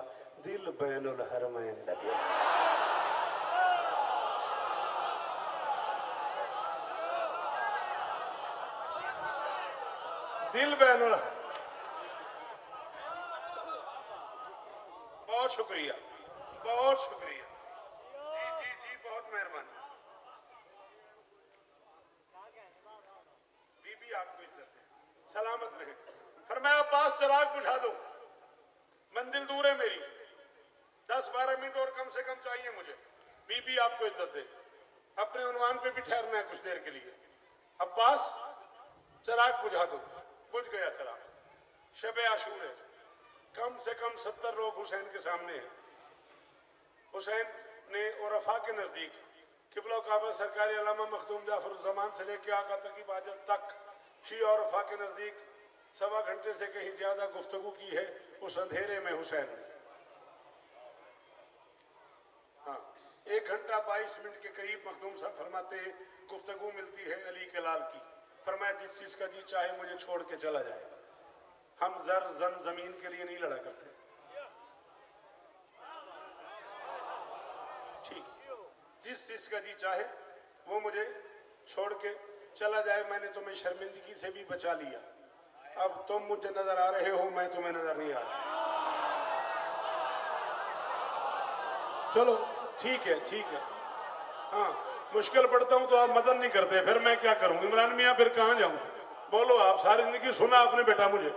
दिल बैनुल हरमैन लगे। दिल बैनुल, बहुत शुक्रिया, बहुत शुक्रिया। जी जी जी, बहुत मेहरबानी। बीबी आपको इज्जत है, सलामत रहे। फरमाया पास चिराग बुझा दो, मंजिल दूर है मेरी, 10-12 मिनट और कम से कम चाहिए मुझे। बीबी आपको इज्जत दे। अपने उन्वान पे भी ठहरना है कुछ देर के लिए। अब्बास चिराग बुझा दो। बुझ गया चिराग। शब आशूर है, कम से कम 70 लोग हुसैन के सामने हैं। हुसैन ने उरफा के नजदीक किबला काबा सरकारी अल्लामा मखदूम जाफरुज़्ज़मान से लेकर आका तकीब आजत तक शी और उरफा के नजदीक 1.25 घंटे से कहीं ज्यादा गुफ्तगू की है उस अंधेरे में हुसैन ने। हाँ, 1 घंटा 22 मिनट के करीब मखदूम साहब फरमाते गुफ्तगू मिलती है अली के लाल की। फरमाया जिस चीज का जी चाहे मुझे छोड़ के चला जाए, हम जर जन जमीन के लिए नहीं लड़ा करते। ठीक, जिस चीज का जी चाहे वो मुझे छोड़ के चला जाए। मैंने तुम्हें शर्मिंदगी से भी बचा लिया। अब तुम मुझे नजर आ रहे हो, मैं तुम्हें नजर नहीं आ रहा। चलो ठीक है, ठीक है। हाँ, मुश्किल पड़ता हूं तो आप मदद नहीं करते, फिर मैं क्या करूं। इमरान मियां फिर कहां जाऊं? बोलो आप, सारी जिंदगी सुना आपने बेटा मुझे।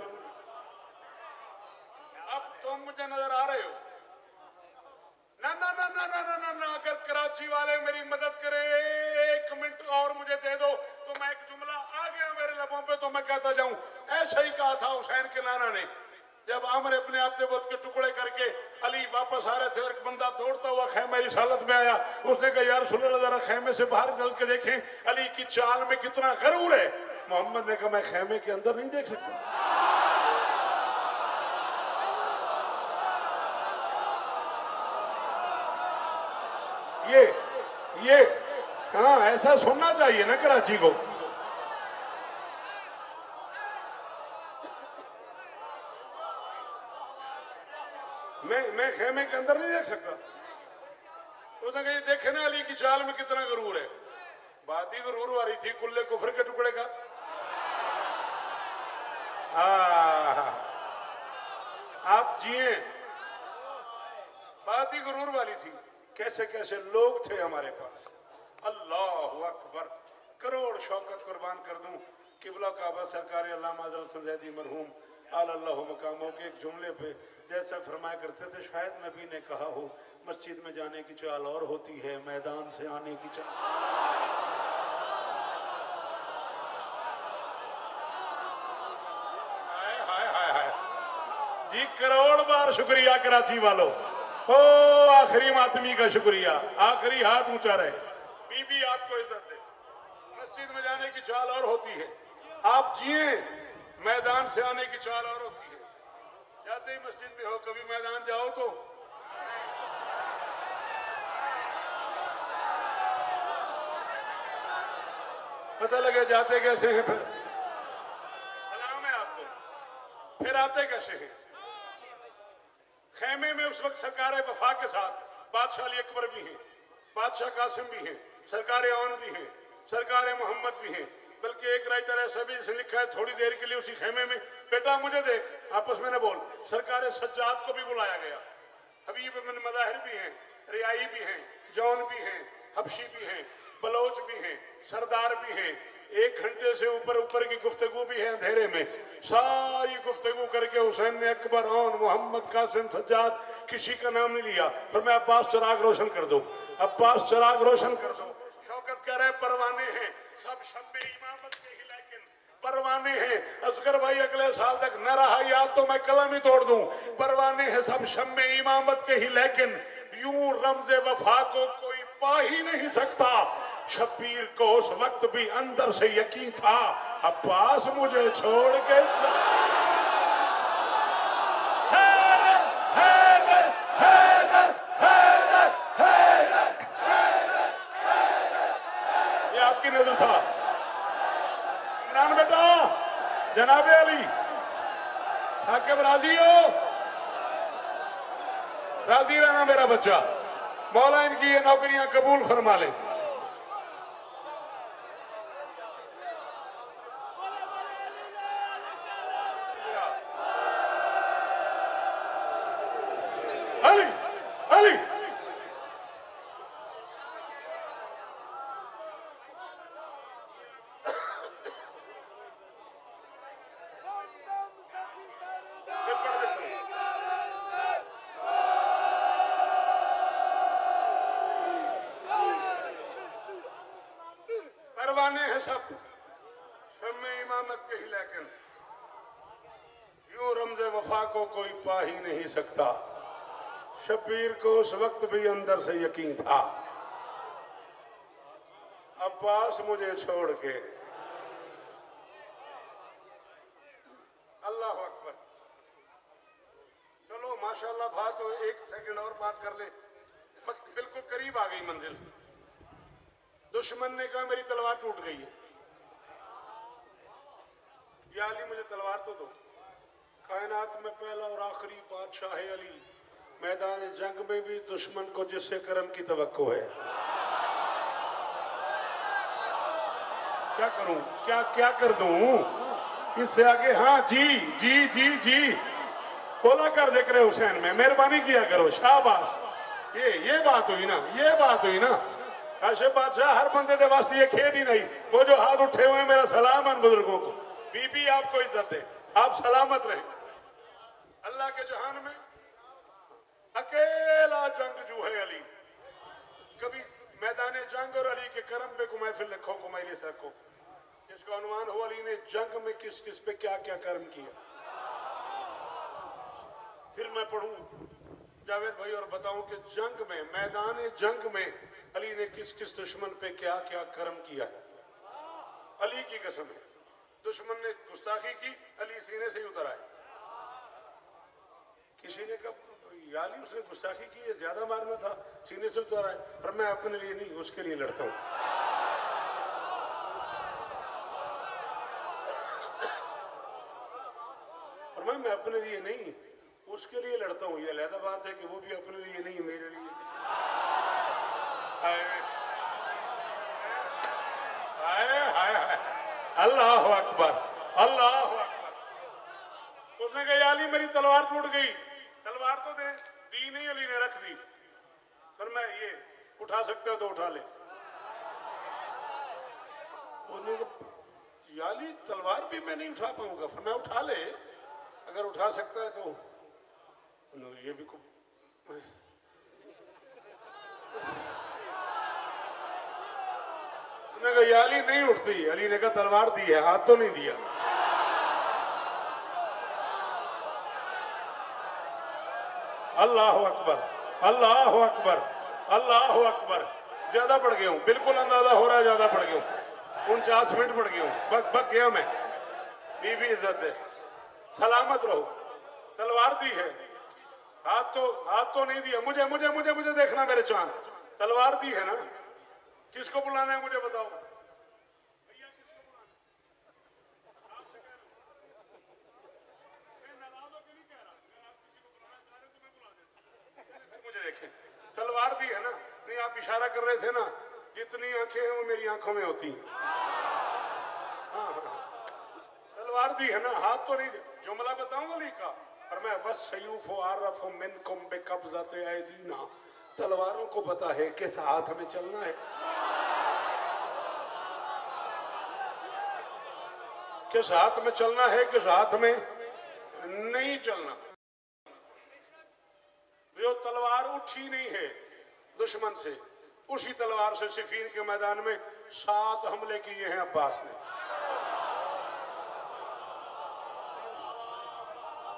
अब तुम मुझे नजर आ रहे हो। ना ना ना ना ना ना ना ना, अगर कराची वाले मेरी मदद करें 1 मिनट और मुझे दे दो तो मैं एक जुमला आ गया मेरे लबों पे तो मैं कहता जाऊं। ऐसा ही कहा था हुसैन के नाना ने जब आमर अपने आप देवत के टुकड़े करके अली वापस आ रहे थे और एक बंदा दौड़ता हुआ खैमा इस हालत में आया। उसने कहा यार रसूल अल्लाह, जरा खैमे से बाहर निकल के देखें अली की चाल में कितना गरूर है। मोहम्मद ने कहा मैं खैमे के अंदर नहीं देख सकता। ये हाँ, ऐसा सुनना चाहिए ना कराची को। मैं खेमे के अंदर नहीं देख सकता। उसने कहा देखे ना अली की चाल में कितना गरूर है। बात ही गरूर वाली थी, कुल्ले कुफर के टुकड़े का। आप जिए, बात ही गरूर वाली थी। कैसे कैसे लोग थे हमारे पास। अल्लाह अकबर, करोड़ शौकत कुर्बान कर दूं। किबला काबा सरकार अल्लामा हज़रत सैयदी मरहूम अल्लाह मकामों के एक जुमले पे जैसा फरमाया करते थे, शायद नबी ने कहा हो, मस्जिद में जाने की चाल और होती है, मैदान से आने की चाल। हाय हाय हाय जी, करोड़ बार शुक्रिया कराची वालों। ओ आखिरी मातमी का शुक्रिया, आखिरी हाथ ऊंचा रहे। बीबी आपको इज्जत दे। मस्जिद में जाने की चाल और होती है, आप जिए, मैदान से आने की चाल और होती है। जाते ही मस्जिद में हो, कभी मैदान जाओ तो पता लगे जाते कैसे हैं। फिर सलाम है आपको, फिर आते कैसे हैं। खेमे में उस वक्त सरकार वफा के साथ बादशाह अली अकबर भी हैं, बादशाह कासिम भी हैं, सरकार औन भी हैं, सरकार मोहम्मद भी हैं। बल्कि एक राइटर ऐसा भी जिसने लिखा है थोड़ी देर के लिए उसी खेमे में, बेटा मुझे देख, आपस में न बोल। सरकार सज्जाद को भी बुलाया गया। हबीब बिन मज़ाहिर भी हैं, रियाई भी हैं, जौन भी हैं, हबशी भी हैं, बलोच भी हैं, सरदार भी हैं। 1 घंटे से ऊपर की गुफ्तगू भी है अंधेरे में। सारी गुफ्तगू करके हुसैन ने अकबर, औन, मोहम्मद, कासिम, सज्जाद, किसी का नाम नहीं लिया। फिर मैं अब्बास चिराग रोशन कर दो, अब्बास चिराग रोशन कर दो। शौकत कह रहे परवाने हैं सब शम्मे इमामत के ही, लेकिन परवाने हैं। असगर भाई अगले साल तक न रहा याद तो मैं कलम ही तोड़ दूं। परवाने हैं सब शम्मे इमामत के ही, लेकिन यूं रमज़े वफा को कोई पा ही नहीं सकता। शब्बीर को उस वक्त भी अंदर से यकीन था, अब्बास मुझे छोड़ के ये आपकी नजर था। इमरान बेटा, जनाबे अली हाकिम, राजी हो? राजी रहना मेरा बच्चा। मौला इनकी ये नौकरियां कबूल फरमा ले। अली अली परवाने हैं सब शम्मे इमामत के ही, लेकिन यूं रमज़े वफा को कोई पा ही नहीं सकता। शब्बीर को उस वक्त भी अंदर से यकीन था, अब्बास मुझे छोड़ के। अल्लाह अकबर। चलो माशाल्लाह, बात हो, 1 सेकंड और बात कर ले। बिल्कुल करीब आ गई मंजिल। दुश्मन ने कहा मेरी तलवार टूट गई है, या अली मुझे तलवार तो दो। कायनात में पहला और आखिरी बादशाह है अली। मैदान जंग में भी दुश्मन को जिससे करम की तवक्को है। क्या करूं, क्या कर दूं इससे आगे। हाँ जी जी जी जी बोला कर जिक्र हुसैन में, मेहरबानी किया करो, शाबाश। ये बात हुई ना, ये बात हुई ना। काशिफ बादशाह हर बंदे के वास्ते ये खेद ही नहीं। वो जो हाथ उठे हुए, मेरा सलाम है बुजुर्गों को। बीबी आपको इज्जत दे, आप सलामत रहे। अल्लाह के जहान में अकेला जंगजू है अली। कभी मैदान जंग और अली के करम पे को महफिल रखो, को मजलिस रखो, जिसका अनुमान हो अली ने जंग में किस किस पे क्या क्या कर्म किया। फिर मैं पढ़ूं जावेद भाई और बताऊं कि जंग में, मैदान जंग में अली ने किस किस दुश्मन पे क्या क्या कर्म किया है। अली की कसम है, दुश्मन ने गुस्ताखी की, अली सीने से ही उतर आए। किसी ने कहा याली उसने गुस्ताखी की है, ज्यादा मारना था, सीने से उतारा है। पर मैं अपने लिए नहीं, उसके लिए लड़ता हूँ। और मैं अपने लिए नहीं, उसके लिए लड़ता हूँ। ये अलग बात है कि वो भी अपने लिए नहीं, मेरे लिए। हाय हाय हाय, अल्लाह अकबर, अल्लाह अकबर। उसने कहा याली मेरी तलवार टूट गई। तलवार तो दे दी नहीं, अली ने रख दी। फिर मैं ये उठा सकते हो तो उठा ले। याली तलवार भी मैं नहीं उठा पाऊंगा। फिर मैं उठा ले, अगर उठा सकता है तो। ये भी मैंने कहा याली नहीं उठती। अली ने कहा तलवार दी है, हाथ तो नहीं दिया। अल्लाह अकबर, अल्लाह अकबर, अल्लाह अकबर। ज्यादा पड़ गया हूँ, बिल्कुल अंदाजा हो रहा है ज्यादा पड़ गया हूँ। 49 मिनट पड़ गया हूँ, बक गया मैं। बीबी इज्जत दे, सलामत रहो। तलवार दी है, हाथ तो नहीं दिया। मुझे मुझे मुझे मुझे देखना मेरे चांद, तलवार दी है ना। किसको बुलाना है मुझे बताओ भैया, किसको बुलाना? आपसे कह रहा हूं, मैं नाराज होकर नहीं कह रहा। अगर आप किसी को बुलाना चाह रहे हो तो मैं बुला देता हूं। मुझे देखें, तलवार दी है ना। नहीं, आप इशारा कर रहे थे ना, जितनी आंखें हैं वो मेरी आंखों में होती हैं। तलवार दी है ना, हाथ तो नहीं। जुमला बताऊं अली का, और मैं बस सयूफ आरफ मिनकुम बेकब्ज़ते ऐदीना। तलवारों को पता है किस हाथ में चलना है, किस हाथ में चलना है, किस हाथ में नहीं चलना। जो तलवार उठी नहीं है दुश्मन से, उसी तलवार से सिफीन के मैदान में 7 हमले किए हैं अब्बास ने।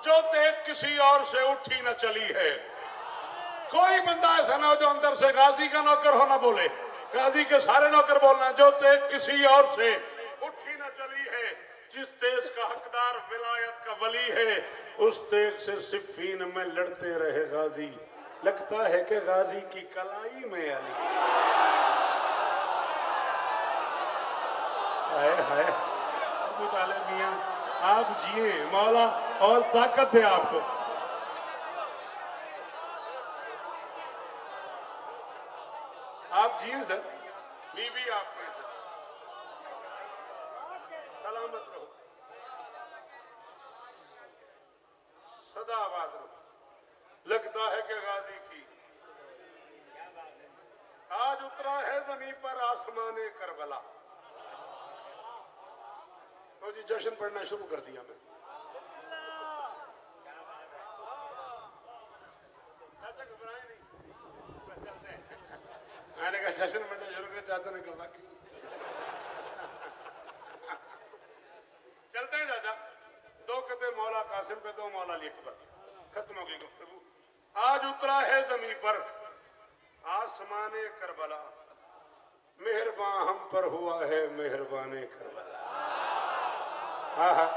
जो तेग किसी और से उठी न चली है। कोई बंदा ऐसा ना हो जो अंदर से गाजी का नौकर हो ना बोले। गाजी के सारे नौकर बोलना, जो तेग किसी और से उठी न चली है। जिस तेज का हकदार विलायत का वली है, उस तेज से सिफीन में लड़ते रहे गाजी। लगता है कि गाजी की कलाई में अली। हाय हाय, अबू तालिब मियां आप जिए, मौला और ताकत दे आपको। आप जिए सर, बीवी आपके सर, सलामत रहो, सदा आबाद रहो। लगता है कि गाजी की आज उतरा है जमीन पर आसमाने करबला। तो जी जश्न पढ़ना शुरू कर दिया मैं। घबराए नहीं, चलते हैं। मैंने कहा जश्न पढ़ना शुरू कर, चाचा ने कहा कि चलते हैं चाचा। 2 कहते मौला कासिम पे, 2 मौला अली अकबर। खत्म हो गई गुफ्तगू। आज उतरा है जमीन पर आसमाने करबला। मेहरबान हम पर हुआ है मेहरबाने करबला। आहा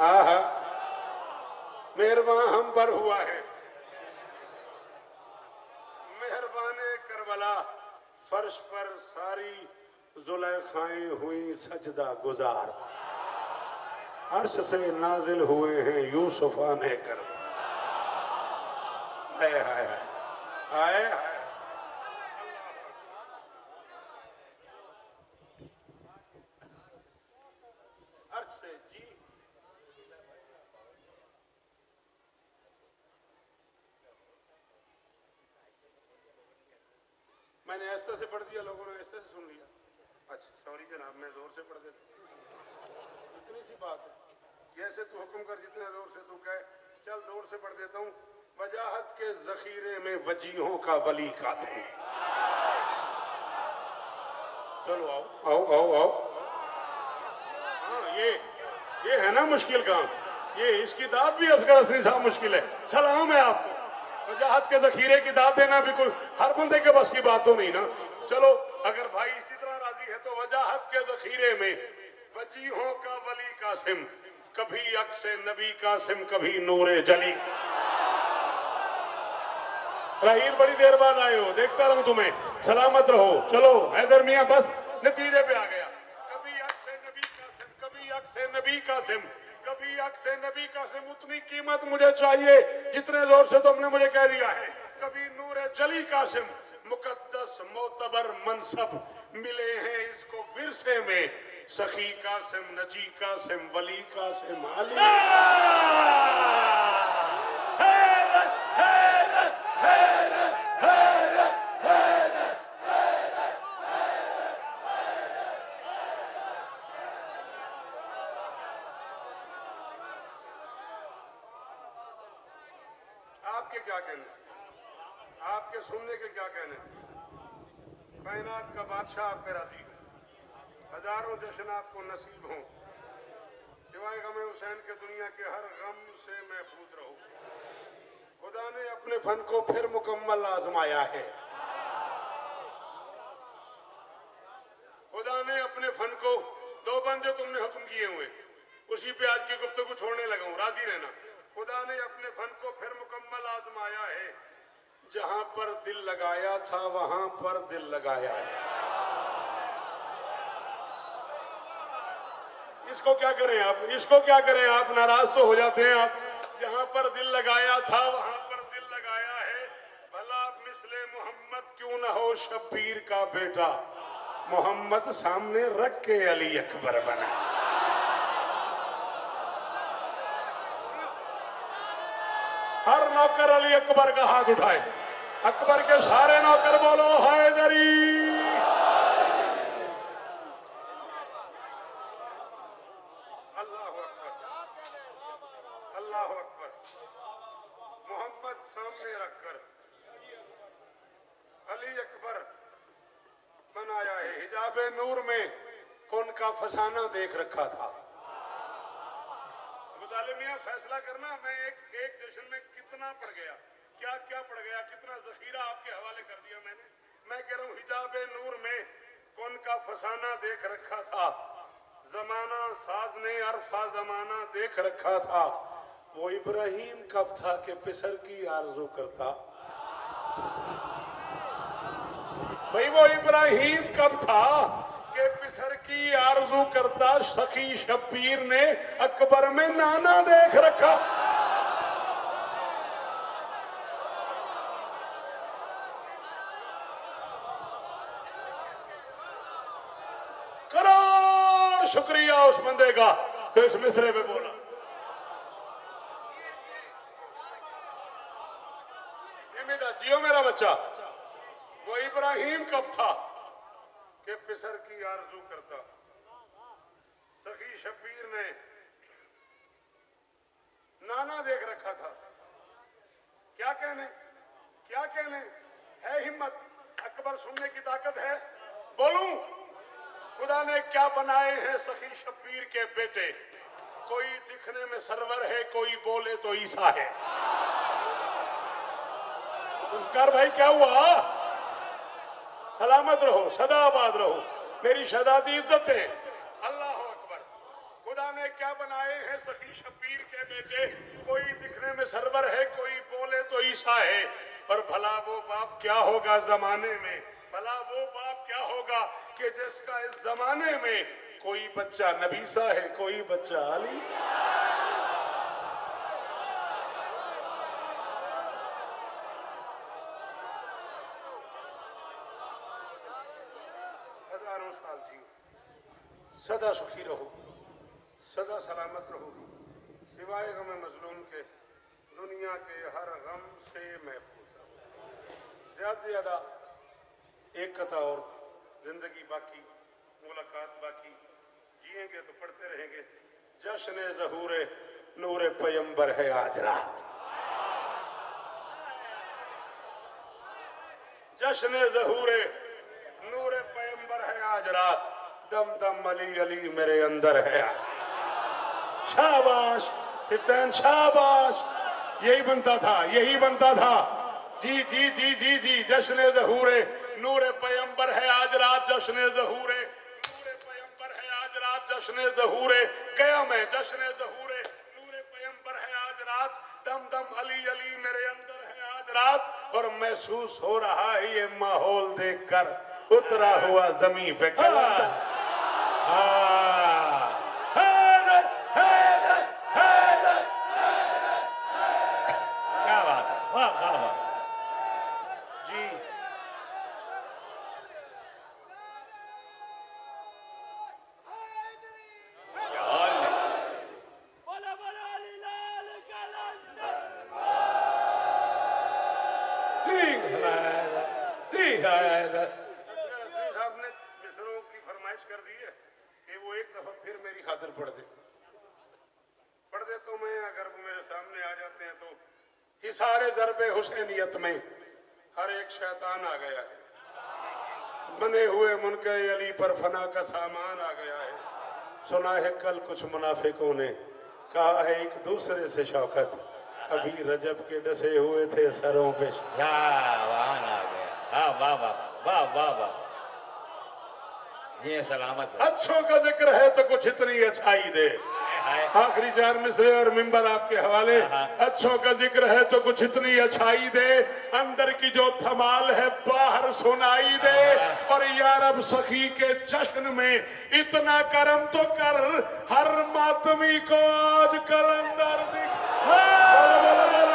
आहा, मेहरबान हम पर हुआ है मेहरबाने करबला। फर्श पर सारी जुलेखाएं हुई सजदा गुजार। अर्श से नाजिल हुए हैं यूसुफाने करबला। हाय हाय हाय हाय। मैंने ऐसा से पढ़ दिया, लोगों ने ऐसा से सुन लिया। अच्छा सॉरी जनाब, मैं जोर से पढ़ देता। इतनी सी बात है, जैसे तू हुक्म कर, जितने जोर से तू कहे, चल जोर से पढ़ देता हूँ। वजाहत के जखीरे में वजीहों का वली कासिम। चलो आओ आओ आओ आओ। हाँ ये है ना मुश्किल काम। ये इसकी दाद भी असगर असली साहब मुश्किल है। सलाम है आपको। वजाहत के जखीरे की दाद देना भी कोई हर बंदे के बस की बात तो नहीं ना। चलो अगर भाई इसी तरह राजी है तो वजाहत के जखीरे में वजीहों का वली कासिम। कभी अक्से नबी कासिम, कभी नूरे जली। राहील बड़ी देर बाद आए हो, देखता रहूं तुम्हें। सलामत रहो। चलो हैदर मियां बस नतीजे पे आ गया। कभी अक से नबी कासिम, कभी अक से नबी कासिम, कभी अक से नबी कासिम। उतनी कीमत मुझे चाहिए जितने जोर से तुमने मुझे कह दिया है। कभी नूर जली कासिम, मुकद्दस मोतबर मनसब मिले हैं इसको विरसे में। सखी कासिम, नजी कासिम, वली कासिम, अली। आपके क्या कहने, आपके सुनने के क्या कहने। कायनात का बादशाह आप पे राजी हो, हजारों जश्न आपको नसीब हो। सिवाय गमे हुसैन के दुनिया के हर गम से महफूज रहो। खुदा ने अपने फन को फिर मुकम्मल आजमाया है। खुदा ने अपने फन को, दो बंद जो तुमने हुक्म किए हुए उसी पे आज की गुफ्तगू छोड़ने लगा हूं, राजी रहना। खुदा ने अपने फन को फिर मुकम्मल आजमाया है। जहां पर दिल लगाया था वहां पर दिल लगाया है। इसको क्या करें आप, इसको क्या करें आप, नाराज तो हो जाते हैं आप। जहां पर दिल लगाया था वहां पर दिल लगाया है। भला मिसले मोहम्मद क्यों ना हो शब्बीर का बेटा। मोहम्मद सामने रख के अली अकबर बना। हर नौकर अली अकबर का हाथ उठाए। अकबर के सारे नौकर बोलो हैदरी। अल्लाह अकबर, अल्लाह अकबर। मोहम्मद सामने रखकर अली अकबर बनाया है। हिजाबे नूर में कौन का फसाना देख रखा था। मियां फैसला करना, मैं एक जश्न में कितना पड़ गया, क्या क्या पड़ गया, कितना जखीरा आपके हवाले कर दिया मैंने। मैं कह रहा हूं हिजाबे नूर में कौन का फसाना देख रखा था। जमाना साज ने अरफा जमाना देख रखा था। वो इब्राहिम कब था कि पिसर की आरज़ू करता। भाई वो इब्राहिम कब था के पिसर की आरज़ू करता। सखी शब्बीर ने अकबर में नाना देख रखा। करोड़ शुक्रिया उस बंदे का जो इस मिसरे में बोला। जियो मेरा बच्चा। वो इब्राहिम कब था कि पिसर की आरज़ू करता। सखी शब्बीर ने नाना देख रखा था। क्या कहने, क्या कहने। है हिम्मत, अकबर सुनने की ताकत है। बोलूं, खुदा ने क्या बनाए हैं सखी शब्बीर के बेटे। कोई दिखने में सरवर है, कोई बोले तो ईसा है। उसकार भाई क्या हुआ। सलामत रहो, सदाबाद रहो, मेरी शहजादी इज्जत है। अल्लाह अकबर। खुदा ने क्या बनाए हैं सखी शब्बीर के बेटे। कोई दिखने में सरवर है, कोई बोले तो ईसा है। और भला वो बाप क्या होगा जमाने में, भला वो बाप क्या होगा कि जिसका इस जमाने में कोई बच्चा नबी सा है, कोई बच्चा अली। हजारों साल जियो, सदा सुखी रहो, सदा सलामत रहो। सिवाय गम मजलूम के दुनिया के हर गम से महफूज रहो। ज्यादा से ज्यादा एक कथा और जिंदगी बाकी, मुलाकात बाकी, जिएंगे तो पढ़ते रहेंगे। जश्न ज़हूर नूर पैगंबर है आज रात। जश्न ज़हूर नूर पैगंबर है आज रात। दम दम अली अली मेरे अंदर है। शाबाश सिप्तान, शाबाश। यही बनता था, यही बनता था। जी जी जी जी जी। जश्न ज़हूर नूर पैगंबर है आज रात। जश्न ज़हूर नूर पैगंबर है आज रात। जश्न ज़हूर गया मैं। जश्न ज़हूर नूर पैगंबर है आज रात। दम दम अली अली मेरे अंदर है आज आज रात और महसूस हो रहा है ये माहौल देखकर उतरा हुआ जमीन पे कलंदर। क्या बात है, वाह वाह वाह जी क्या हाल है। साहब ने मिसरों की फरमाइश कर दी है कि वो एक दफा फिर मेरी खातिर पढ़ दे तो मैं अगर वो मेरे सामने आ जाते हैं तो हिसारे ज़रबे हुसैनियत में हर एक शैतान आ गया है, बने हुए मुनके अली पर फना का सामान आ गया है। सुना है कल कुछ मुनाफिकों ने कहा है एक दूसरे से शौकत, अभी रजब के डसे हुए थे सरों पे। वाह आ गया, हाँ वाह वाह वाह वाह वाह, ये सलामत है। अच्छों का जिक्र है तो कुछ इतनी अच्छाई दे। आखिरी 4 मिसरे और मिंबर आपके हवाले। अच्छों का जिक्र है तो कुछ इतनी अच्छाई दे, अंदर की जो धमाल है बाहर सुनाई दे। और यारब सखी के जश्न में इतना करम तो कर, हर मातमी को आज कलंदर दिख। बोलो बोलो बोलो